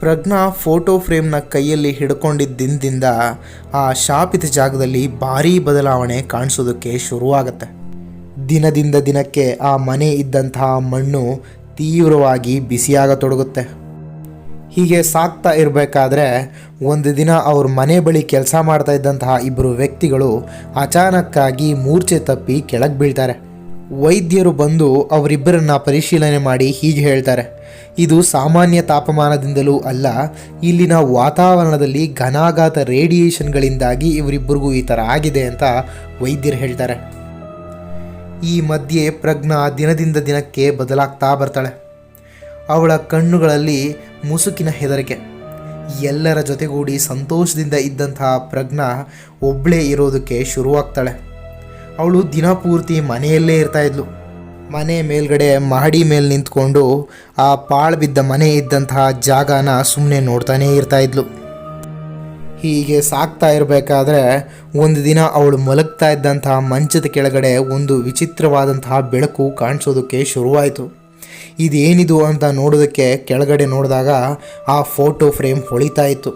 ಪ್ರಜ್ಞಾ photo ಫ್ರೇಮ್ನ ಕೈಯಲ್ಲಿ ಹಿಡ್ಕೊಂಡಿದ್ದ ದಿನದಿಂದ ಆ ಶಾಪಿತ ಜಾಗದಲ್ಲಿ ಭಾರೀ ಬದಲಾವಣೆ ಕಾಣಿಸೋದಕ್ಕೆ ಶುರುವಾಗುತ್ತೆ. ದಿನದಿಂದ ದಿನಕ್ಕೆ ಆ ಮನೆ ಇದ್ದಂತಹ ಮಣ್ಣು ತೀವ್ರವಾಗಿ ಬಿಸಿಯಾಗತೊಡಗುತ್ತೆ. ಹೀಗೆ ಸಾಕ್ತಾ ಇರಬೇಕಾದ್ರೆ ಒಂದು ದಿನ ಅವ್ರ ಮನೆ ಬಳಿ ಕೆಲಸ ಮಾಡ್ತಾ ಇದ್ದಂತಹ ಇಬ್ಬರು ವ್ಯಕ್ತಿಗಳು ಅಚಾನಕ್ಕಾಗಿ ಮೂರ್ಛೆ ತಪ್ಪಿ ಕೆಳಗೆ ಬೀಳ್ತಾರೆ. ವೈದ್ಯರು ಬಂದು ಅವರಿಬ್ಬರನ್ನ ಪರಿಶೀಲನೆ ಮಾಡಿ ಹೀಗೆ ಹೇಳ್ತಾರೆ, ಇದು ಸಾಮಾನ್ಯ ತಾಪಮಾನದಿಂದಲೂ ಅಲ್ಲ, ಇಲ್ಲಿನ ವಾತಾವರಣದಲ್ಲಿ ಘನಾಘಾತ ರೇಡಿಯೇಷನ್ಗಳಿಂದಾಗಿ ಇವರಿಬ್ಬರಿಗೂ ಈ ಥರ ಆಗಿದೆ ಅಂತ ವೈದ್ಯರು ಹೇಳ್ತಾರೆ. ಈ ಮಧ್ಯೆ ಪ್ರಜ್ಞಾ ದಿನದಿಂದ ದಿನಕ್ಕೆ ಬದಲಾಗ್ತಾ ಬರ್ತಾಳೆ. ಅವಳ ಕಣ್ಣುಗಳಲ್ಲಿ ಮುಸುಕಿನ ಹೆದರಿಕೆ. ಎಲ್ಲರ ಜೊತೆಗೂಡಿ ಸಂತೋಷದಿಂದ ಇದ್ದಂತಹ ಪ್ರಜ್ಞಾ ಒಬ್ಬಳೇ ಇರೋದಕ್ಕೆ ಶುರುವಾಗ್ತಾಳೆ. ಅವಳು ದಿನಪೂರ್ತಿ ಮನೆಯಲ್ಲೇ ಇರ್ತಾಯಿದ್ಲು. ಮನೆ ಮೇಲ್ಗಡೆ ಮಹಡಿ ಮೇಲೆ ನಿಂತ್ಕೊಂಡು ಆ ಪಾಳು ಬಿದ್ದ ಮನೆ ಇದ್ದಂತಹ ಜಾಗನ ಸುಮ್ಮನೆ ನೋಡ್ತಾನೇ ಇರ್ತಾಯಿದ್ಲು. ಹೀಗೆ ಸಾಕ್ತಾ ಇರಬೇಕಾದ್ರೆ ಒಂದು ದಿನ ಅವಳು ಮಲಗ್ತಾ ಇದ್ದಂತಹ ಮಂಚದ ಕೆಳಗಡೆ ಒಂದು ವಿಚಿತ್ರವಾದಂತಹ ಬೆಳಕು ಕಾಣಿಸೋದಕ್ಕೆ ಶುರುವಾಯಿತು. ಇದೇನಿದು ಅಂತ ನೋಡೋದಕ್ಕೆ ಕೆಳಗಡೆ ನೋಡಿದಾಗ ಆ ಫೋಟೋ ಫ್ರೇಮ್ ಹೊಳಿತಾ ಇತ್ತು.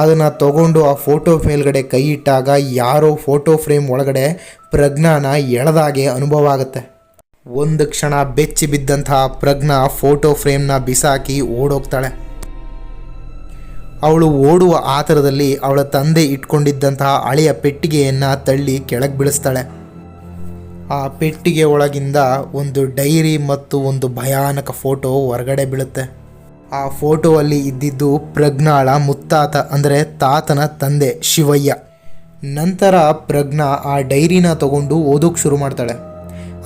ಅದನ್ನು ತಗೊಂಡು ಆ ಫೋಟೋ ಮೇಲ್ಗಡೆ ಕೈ ಇಟ್ಟಾಗ ಯಾರೋ ಫೋಟೋ ಫ್ರೇಮ್ ಒಳಗಡೆ ಪ್ರಜ್ಞಾನ ಎಳೆದಾಗೆ ಅನುಭವ ಆಗುತ್ತೆ. ಒಂದು ಕ್ಷಣ ಬೆಚ್ಚಿ ಬಿದ್ದಂತಹ ಪ್ರಜ್ಞಾ ಫೋಟೋ ಫ್ರೇಮ್ನ ಬಿಸಾಕಿ ಓಡೋಗ್ತಾಳೆ. ಅವಳು ಓಡುವ ಆತರದಲ್ಲಿ ಅವಳ ತಂದೆ ಇಟ್ಕೊಂಡಿದ್ದಂತಹ ಹಳೆಯ ಪೆಟ್ಟಿಗೆಯನ್ನು ತಳ್ಳಿ ಕೆಳಗೆ ಬೀಳಿಸ್ತಾಳೆ. ಆ ಪೆಟ್ಟಿಗೆ ಒಳಗಿಂದ ಒಂದು ಡೈರಿ ಮತ್ತು ಒಂದು ಭಯಾನಕ ಫೋಟೋ ಹೊರಗಡೆ ಬೀಳುತ್ತೆ. ಆ ಫೋಟೋ ಅಲ್ಲಿ ಇದ್ದಿದ್ದು ಪ್ರಜ್ಞಾಳ ಮುತ್ತಾತ ಅಂದರೆ ತಾತನ ತಂದೆ ಶಿವಯ್ಯ. ನಂತರ ಪ್ರಜ್ಞಾ ಆ ಡೈರಿನ ತಗೊಂಡು ಓದೋಕ್ಕೆ ಶುರು ಮಾಡ್ತಾಳೆ.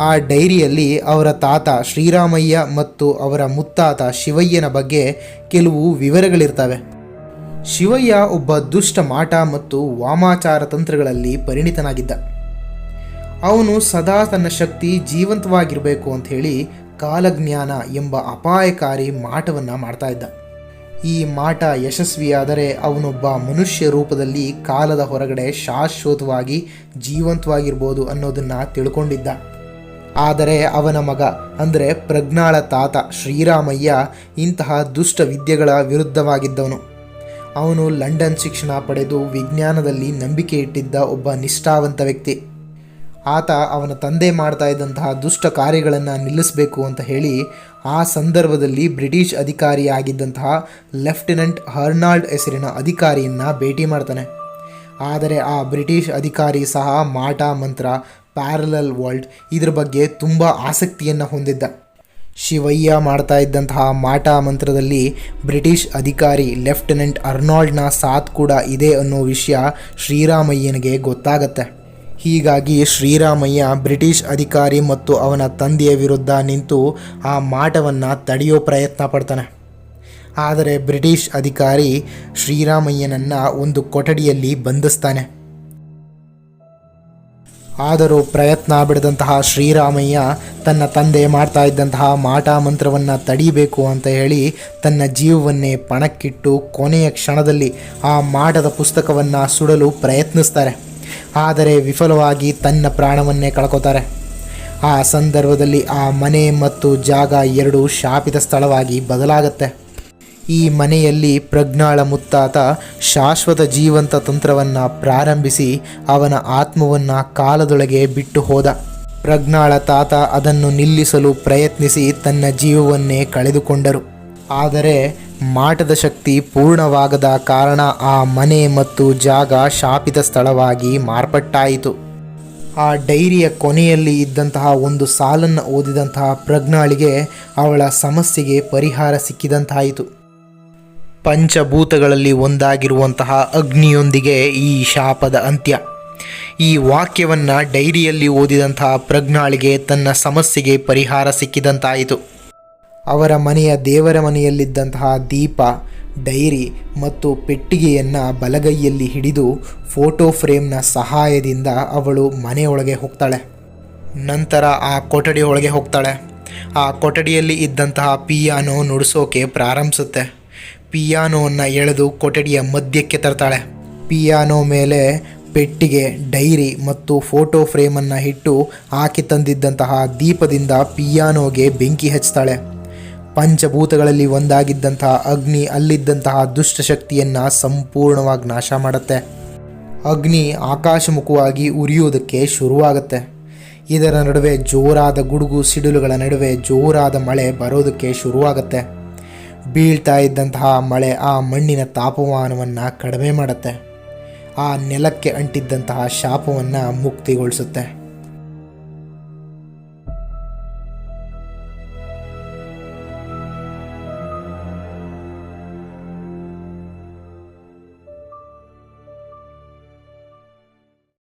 ಆ ಡೈರಿಯಲ್ಲಿ ಅವರ ತಾತ ಶ್ರೀರಾಮಯ್ಯ ಮತ್ತು ಅವರ ಮುತ್ತಾತ ಶಿವಯ್ಯನ ಬಗ್ಗೆ ಕೆಲವು ವಿವರಗಳಿರ್ತವೆ. ಶಿವಯ್ಯ ಒಬ್ಬ ದುಷ್ಟ ಮಾಟ ಮತ್ತು ವಾಮಾಚಾರ ತಂತ್ರಗಳಲ್ಲಿ ಪರಿಣಿತನಾಗಿದ್ದ. ಅವನು ಸದಾ ತನ್ನ ಶಕ್ತಿ ಜೀವಂತವಾಗಿರಬೇಕು ಅಂಥೇಳಿ ಕಾಲಜ್ಞಾನ ಎಂಬ ಅಪಾಯಕಾರಿ ಮಾಟವನ್ನು ಮಾಡ್ತಾ ಇದ್ದ. ಈ ಮಾಟ ಯಶಸ್ವಿಯಾದರೆ ಅವನೊಬ್ಬ ಮನುಷ್ಯ ರೂಪದಲ್ಲಿ ಕಾಲದ ಹೊರಗಡೆ ಶಾಶ್ವತವಾಗಿ ಜೀವಂತವಾಗಿರ್ಬೋದು ಅನ್ನೋದನ್ನು ತಿಳ್ಕೊಂಡಿದ್ದ. ಆದರೆ ಅವನ ಮಗ ಅಂದರೆ ಪ್ರಜ್ಞಾಳ ತಾತ ಶ್ರೀರಾಮಯ್ಯ ಇಂತಹ ದುಷ್ಟ ವಿದ್ಯೆಗಳ ವಿರುದ್ಧವಾಗಿದ್ದವನು. ಅವನು ಲಂಡನ್ ಶಿಕ್ಷಣ ಪಡೆದು ವಿಜ್ಞಾನದಲ್ಲಿ ನಂಬಿಕೆ ಇಟ್ಟಿದ್ದ ಒಬ್ಬ ನಿಷ್ಠಾವಂತ ವ್ಯಕ್ತಿ. ಆತ ಅವನ ತಂದೆ ಮಾಡ್ತಾ ಇದ್ದಂತಹ ದುಷ್ಟ ಕಾರ್ಯಗಳನ್ನು ನಿಲ್ಲಿಸಬೇಕು ಅಂತ ಹೇಳಿ ಆ ಸಂದರ್ಭದಲ್ಲಿ ಬ್ರಿಟಿಷ್ ಅಧಿಕಾರಿಯಾಗಿದ್ದಂತಹ ಲೆಫ್ಟಿನೆಂಟ್ ಹರ್ನಾಲ್ಡ್ ಹೆಸರಿನ ಅಧಿಕಾರಿಯನ್ನು ಭೇಟಿ ಮಾಡ್ತಾನೆ. ಆದರೆ ಆ ಬ್ರಿಟಿಷ್ ಅಧಿಕಾರಿ ಸಹ ಮಾಟ ಮಂತ್ರ, ಪ್ಯಾರಲಲ್ ವರ್ಲ್ಡ್ ಇದ್ರ ಬಗ್ಗೆ ತುಂಬ ಆಸಕ್ತಿಯನ್ನು ಹೊಂದಿದ್ದ. ಶಿವಯ್ಯ ಮಾಡ್ತಾ ಇದ್ದಂತಹ ಮಾಟ ಮಂತ್ರದಲ್ಲಿ ಬ್ರಿಟಿಷ್ ಅಧಿಕಾರಿ ಲೆಫ್ಟಿನೆಂಟ್ ಅರ್ನಾಲ್ಡ್ನ ಸಾಥ್ ಕೂಡ ಇದೆ ಅನ್ನೋ ವಿಷಯ ಶ್ರೀರಾಮಯ್ಯನಿಗೆ ಗೊತ್ತಾಗತ್ತೆ. ಹೀಗಾಗಿ ಶ್ರೀರಾಮಯ್ಯ ಬ್ರಿಟಿಷ್ ಅಧಿಕಾರಿ ಮತ್ತು ಅವನ ತಂದೆಯ ವಿರುದ್ಧ ನಿಂತು ಆ ಮಾಟವನ್ನು ತಡೆಯೋ ಪ್ರಯತ್ನ ಪಡ್ತಾನೆ. ಆದರೆ ಬ್ರಿಟಿಷ್ ಅಧಿಕಾರಿ ಶ್ರೀರಾಮಯ್ಯನನ್ನು ಒಂದು ಕೊಠಡಿಯಲ್ಲಿ ಬಂಧಿಸ್ತಾನೆ. ಆದರೂ ಪ್ರಯತ್ನ ಬಿಡದಂತಹ ಶ್ರೀರಾಮಯ್ಯ ತನ್ನ ತಂದೆ ಮಾಡ್ತಾ ಇದ್ದಂತಹ ಮಾಟ ಮಂತ್ರವನ್ನು ತಡಿಬೇಕು ಅಂತ ಹೇಳಿ ತನ್ನ ಜೀವವನ್ನೇ ಪಣಕ್ಕಿಟ್ಟು ಕೊನೆಯ ಕ್ಷಣದಲ್ಲಿ ಆ ಮಾಟದ ಪುಸ್ತಕವನ್ನು ಸುಡಲು ಪ್ರಯತ್ನಿಸ್ತಾರೆ. ಆದರೆ ವಿಫಲವಾಗಿ ತನ್ನ ಪ್ರಾಣವನ್ನೇ ಕಳ್ಕೊತಾರೆ. ಆ ಸಂದರ್ಭದಲ್ಲಿ ಆ ಮನೆ ಮತ್ತು ಜಾಗ ಎರಡೂ ಶಾಪಿತ ಸ್ಥಳವಾಗಿ ಬದಲಾಗುತ್ತೆ. ಈ ಮನೆಯಲ್ಲಿ ಪ್ರಜ್ಞಾಳ ಮುತ್ತಾತ ಶಾಶ್ವತ ಜೀವಂತ ತಂತ್ರವನ್ನು ಪ್ರಾರಂಭಿಸಿ ಅವನ ಆತ್ಮವನ್ನು ಕಾಲದೊಳಗೆ ಬಿಟ್ಟು ಹೋದ. ಪ್ರಜ್ಞಾಳ ತಾತ ಅದನ್ನು ನಿಲ್ಲಿಸಲು ಪ್ರಯತ್ನಿಸಿ ತನ್ನ ಜೀವವನ್ನೇ ಕಳೆದುಕೊಂಡರು. ಆದರೆ ಮಾಟದ ಶಕ್ತಿ ಪೂರ್ಣವಾಗದ ಕಾರಣ ಆ ಮನೆ ಮತ್ತು ಜಾಗ ಶಾಪಿತ ಸ್ಥಳವಾಗಿ ಮಾರ್ಪಟ್ಟಾಯಿತು. ಆ ಡೈರಿಯ ಕೊನೆಯಲ್ಲಿ ಇದ್ದಂತಹ ಒಂದು ಸಾಲನ್ನು ಓದಿದಂತಹ ಪ್ರಜ್ಞಾಳಿಗೆ ಅವಳ ಸಮಸ್ಯೆಗೆ ಪರಿಹಾರ ಸಿಕ್ಕಿದಂತಾಯಿತು. ಪಂಚಭೂತಗಳಲ್ಲಿ ಒಂದಾಗಿರುವಂತಹ ಅಗ್ನಿಯೊಂದಿಗೆ ಈ ಶಾಪದ ಅಂತ್ಯ. ಈ ವಾಕ್ಯವನ್ನು ಡೈರಿಯಲ್ಲಿ ಓದಿದಂತಹ ಪ್ರಜ್ಞಾಳಿಗೆ ತನ್ನ ಸಮಸ್ಯೆಗೆ ಪರಿಹಾರ ಸಿಕ್ಕಿದಂತಾಯಿತು. ಅವರ ಮನೆಯ ದೇವರ ಮನೆಯಲ್ಲಿದ್ದಂತಹ ದೀಪ, ಡೈರಿ ಮತ್ತು ಪೆಟ್ಟಿಗೆಯನ್ನು ಬಲಗೈಯಲ್ಲಿ ಹಿಡಿದು ಫೋಟೋ ಫ್ರೇಮ್ನ ಸಹಾಯದಿಂದ ಅವಳು ಮನೆಯೊಳಗೆ ಹೋಗ್ತಾಳೆ. ನಂತರ ಆ ಕೊಠಡಿ ಒಳಗೆ ಹೋಗ್ತಾಳೆ. ಆ ಕೊಠಡಿಯಲ್ಲಿ ಇದ್ದಂತಹ ಪಿಯಾನೋ ನುಡಿಸೋಕೆ ಪ್ರಾರಂಭಿಸುತ್ತೆ. ಪಿಯಾನೋವನ್ನು ಎಳೆದು ಕೊಠಡಿಯ ಮಧ್ಯಕ್ಕೆ ತರ್ತಾಳೆ. ಪಿಯಾನೋ ಮೇಲೆ ಪೆಟ್ಟಿಗೆ, ಡೈರಿ ಮತ್ತು ಫೋಟೋ ಫ್ರೇಮನ್ನು ಇಟ್ಟು ಆಕೆ ತಂದಿದ್ದಂತಹ ದೀಪದಿಂದ ಪಿಯಾನೋಗೆ ಬೆಂಕಿ ಹಚ್ತಾಳೆ. ಪಂಚಭೂತಗಳಲ್ಲಿ ಒಂದಾಗಿದ್ದಂತಹ ಅಗ್ನಿ ಅಲ್ಲಿದ್ದಂತಹ ದುಷ್ಟಶಕ್ತಿಯನ್ನು ಸಂಪೂರ್ಣವಾಗಿ ನಾಶ ಮಾಡುತ್ತೆ. ಅಗ್ನಿ ಆಕಾಶಮುಖವಾಗಿ ಉರಿಯುವುದಕ್ಕೆ ಶುರುವಾಗುತ್ತೆ. ಇದರ ನಡುವೆ ಜೋರಾದ ಗುಡುಗು ಸಿಡಿಲುಗಳ ನಡುವೆ ಜೋರಾದ ಮಳೆ ಬರೋದಕ್ಕೆ ಶುರುವಾಗುತ್ತೆ. ಬೀಳ್ತಾ ಇದ್ದಂತಹ ಮಳೆ ಆ ಮಣ್ಣಿನ ತಾಪಮಾನವನ್ನು ಕಡಿಮೆ ಮಾಡುತ್ತೆ. ಆ ನೆಲಕ್ಕೆ ಅಂಟಿದ್ದಂತಹ ಶಾಪವನ್ನು ಮುಕ್ತಿಗೊಳಿಸುತ್ತೆ.